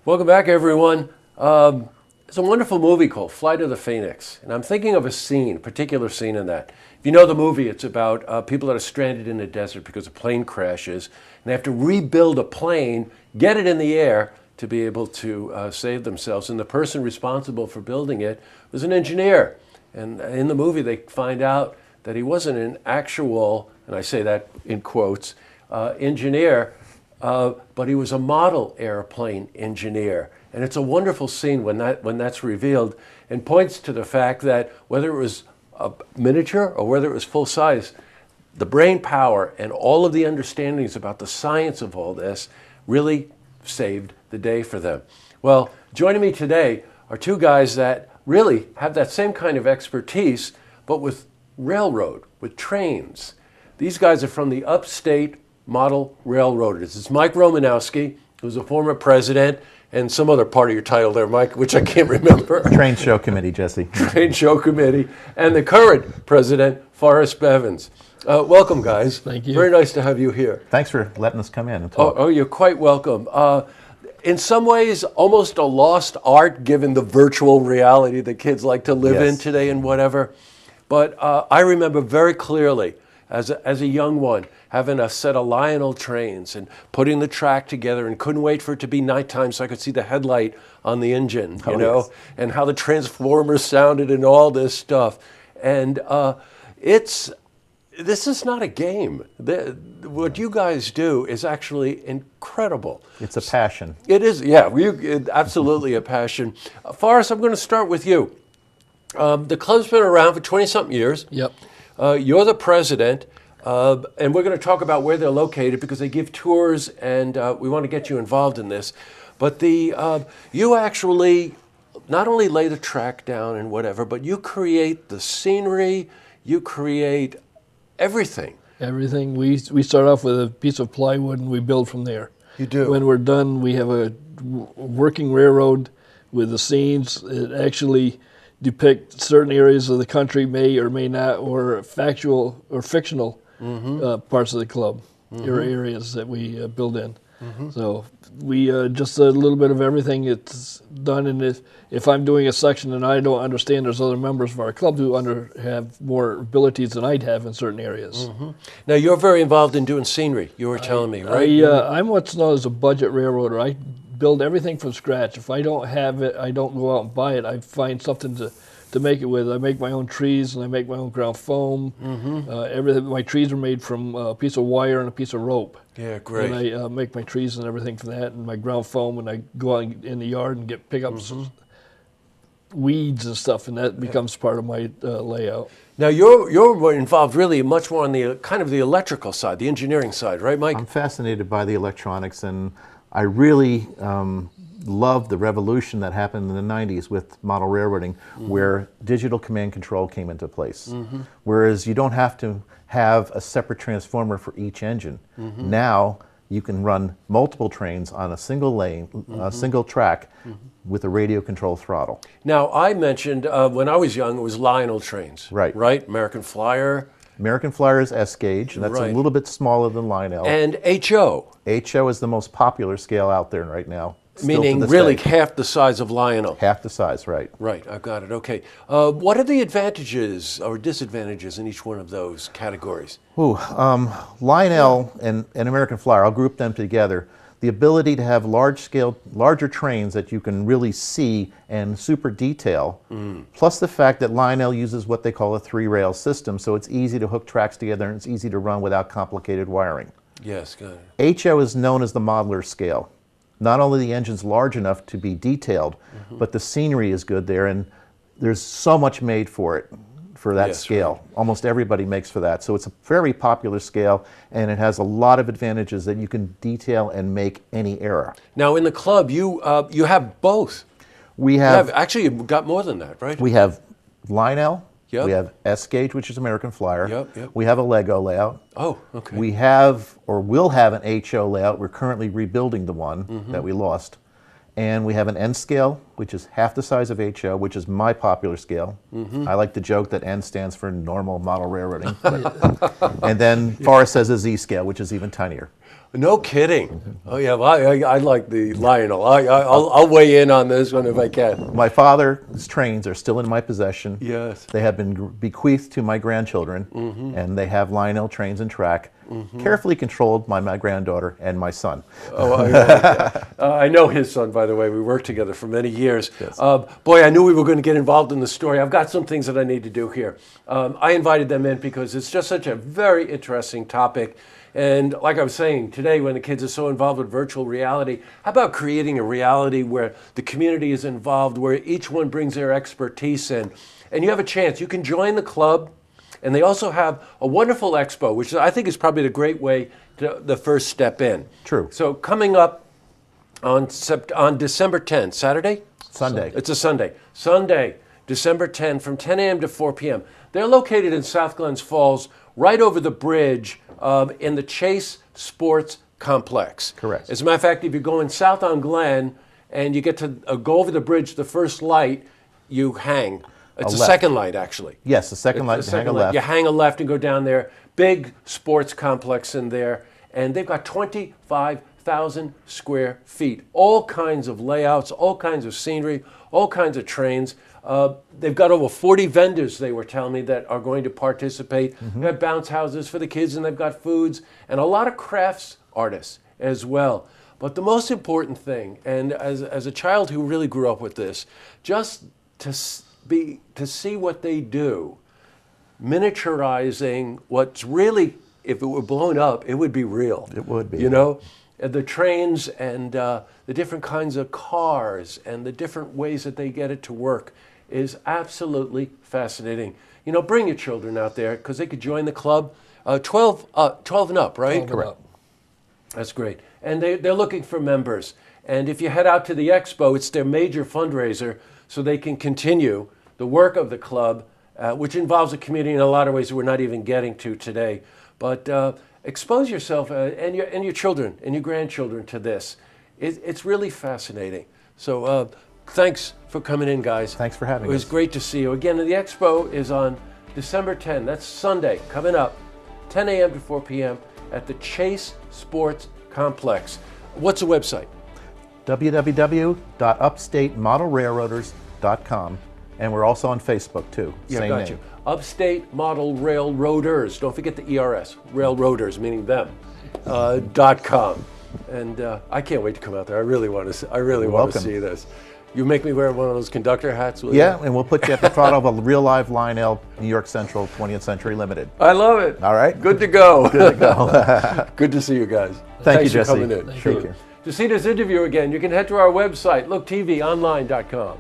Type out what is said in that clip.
Welcome back, everyone. It's a wonderful movie called Flight of the Phoenix, and I'm thinking of a particular scene in that. If you know the movie, it's about people that are stranded in the desert because a plane crashes, and they have to rebuild a plane, get it in the air to be able to save themselves. And the person responsible for building it was an engineer. And in the movie, they find out that he wasn't an actual, and I say that in quotes, engineer, but he was a model airplane engineer. And it's a wonderful scene when that's revealed, and points to the fact that whether it was a miniature or whether it was full size, the brain power and all of the understandings about the science of all this really saved the day for them. Well, joining me today are two guys that really have that same kind of expertise, but with railroad, with trains. These guys are from the Upstate Model Railroaders. It's Mike Romanowski, who's a former president, and some other part of your title there, Mike, which I can't remember. Train Show Committee, Jesse. Train Show Committee, and the current president, Forest Bevins. Welcome, guys. Thank you. Very nice to have you here. Thanks for letting us come in and talk. Oh, you're quite welcome. In some ways, almost a lost art, given the virtual reality that kids like to live in today and whatever. But I remember very clearly, as a young one, having a set of Lionel trains and putting the track together, and couldn't wait for it to be nighttime so I could see the headlight on the engine, and how the transformers sounded and all this stuff. And this is not a game. What you guys do is actually incredible. It's a passion. It is, yeah, absolutely a passion. Forrest, I'm going to start with you. The club's been around for 20-something years. Yep. You're the president, and we're going to talk about where they're located because they give tours, and we want to get you involved in this. But you actually not only lay the track down and whatever, but you create the scenery, you create everything. Everything. We start off with a piece of plywood and we build from there. You do. When we're done, we have a working railroad with the scenes. It actually depict certain areas of the country, may or may not, or factual or fictional parts of the club, or areas that we build in. So we just a little bit of everything. It's done, and if I'm doing a section and I don't understand, there's other members of our club who have more abilities than I'd have in certain areas. Now, you're very involved in doing scenery, you were telling me, right? I'm what's known as a budget railroader. I build everything from scratch. If I don't have it, I don't go out and buy it. I find something to make it with. I make my own trees and I make my own ground foam. Everything. My trees are made from a piece of wire and a piece of rope. Yeah, great. And I make my trees and everything from that, and my ground foam, and I go out in the yard and pick up some weeds and stuff, and that becomes part of my layout. Now, you're involved really much more on the kind of the electrical side, the engineering side, right, Mike? I'm fascinated by the electronics, and I really love the revolution that happened in the 90s with model railroading, where digital command control came into place. Whereas you don't have to have a separate transformer for each engine. Now you can run multiple trains on a single lane, a single track, with a radio control throttle. Now, I mentioned when I was young, it was Lionel trains. Right. Right? American Flyer. American Flyer is S gauge, and that's a little bit smaller than Lionel. And HO. HO is the most popular scale out there right now. Meaning really half the size of Lionel. Half the size, right. Right, I've got it, okay. What are the advantages or disadvantages in each one of those categories? Lionel and American Flyer, I'll group them together. The ability to have larger trains that you can really see and super detail, plus the fact that Lionel uses what they call a 3-rail system, so it's easy to hook tracks together and it's easy to run without complicated wiring. Yes, got it. HO is known as the modeler scale. Not only the engine's large enough to be detailed, but the scenery is good there, and there's so much made for it, for that scale. Right. Almost everybody makes for that. So it's a very popular scale, and it has a lot of advantages that you can detail and make any era. Now, in the club, you have both. We have actually, you've got more than that, right? We have Lionel. Yep. We have S gauge, which is American Flyer. Yep. We have a Lego layout. Oh, okay. We have, or will have, an HO layout. We're currently rebuilding the one that we lost. And we have an N scale, which is half the size of HO, which is my popular scale. I like the joke that N stands for normal model railroading. And then Forest has a Z scale, which is even tinier. No kidding. Oh yeah, well, I like the Lionel. I'll weigh in on this one if I can. My father's trains are still in my possession. Yes. They have been bequeathed to my grandchildren, and they have Lionel trains and track, carefully controlled by my granddaughter and my son. Oh, I know his son, by the way. We worked together for many years. Yes. Boy, I knew we were going to get involved in the story. I've got some things that I need to do here. I invited them in because it's just such a very interesting topic. And like I was saying, today when the kids are so involved with virtual reality, how about creating a reality where the community is involved, where each one brings their expertise in? And you have a chance. You can join the club. And they also have a wonderful expo, which I think is probably the great way to the first step in. True. So coming up on December 10th, Saturday? Sunday. It's a Sunday. Sunday, December 10th from 10 a.m. to 4 p.m. They're located in South Glens Falls, right over the bridge in the Chase Sports Complex. Correct. As a matter of fact, if you're going south on Glen and you get to go over the bridge, the first light, you hang. It's a second light, actually. Yes, the second light, you hang a left. You hang a left and go down there. Big sports complex in there. And they've got 25,000 square feet. All kinds of layouts, all kinds of scenery, all kinds of trains. They've got over 40 vendors, they were telling me, that are going to participate. They've got bounce houses for the kids, and they've got foods, and a lot of crafts artists as well. But the most important thing, and as a child who really grew up with this, just to see what they do, miniaturizing what's really, if it were blown up, it would be real. It would be. You know, the trains and the different kinds of cars and the different ways that they get it to work is absolutely fascinating. You know, bring your children out there because they could join the club. 12 and up, right? 12 and up. That's great. And they're looking for members. And if you head out to the expo, it's their major fundraiser, so they can continue the work of the club, which involves the community in a lot of ways that we're not even getting to today. But expose yourself and your children and your grandchildren to this. It's really fascinating. So thanks for coming in, guys. Thanks for having us. It was great to see you. Again, the expo is on December 10. That's Sunday, coming up, 10 a.m. to 4 p.m. at the Chase Sports Complex. What's the website? www.upstatemodelrailroaders.com, and we're also on Facebook too. Yeah, Same got name. you. Upstate Model Railroaders. Don't forget the ERS. Railroaders, meaning them. .com. And I can't wait to come out there. I really want to. I really want to see this. You make me wear one of those conductor hats, will you? Yeah, and we'll put you at the front of a real live Lionel New York Central 20th Century Limited. I love it. All right. Good to go. Good to go. Good to see you guys. Thank you, Thanks Jesse. for coming in. Thank you. To see this interview again, you can head to our website, looktvonline.com.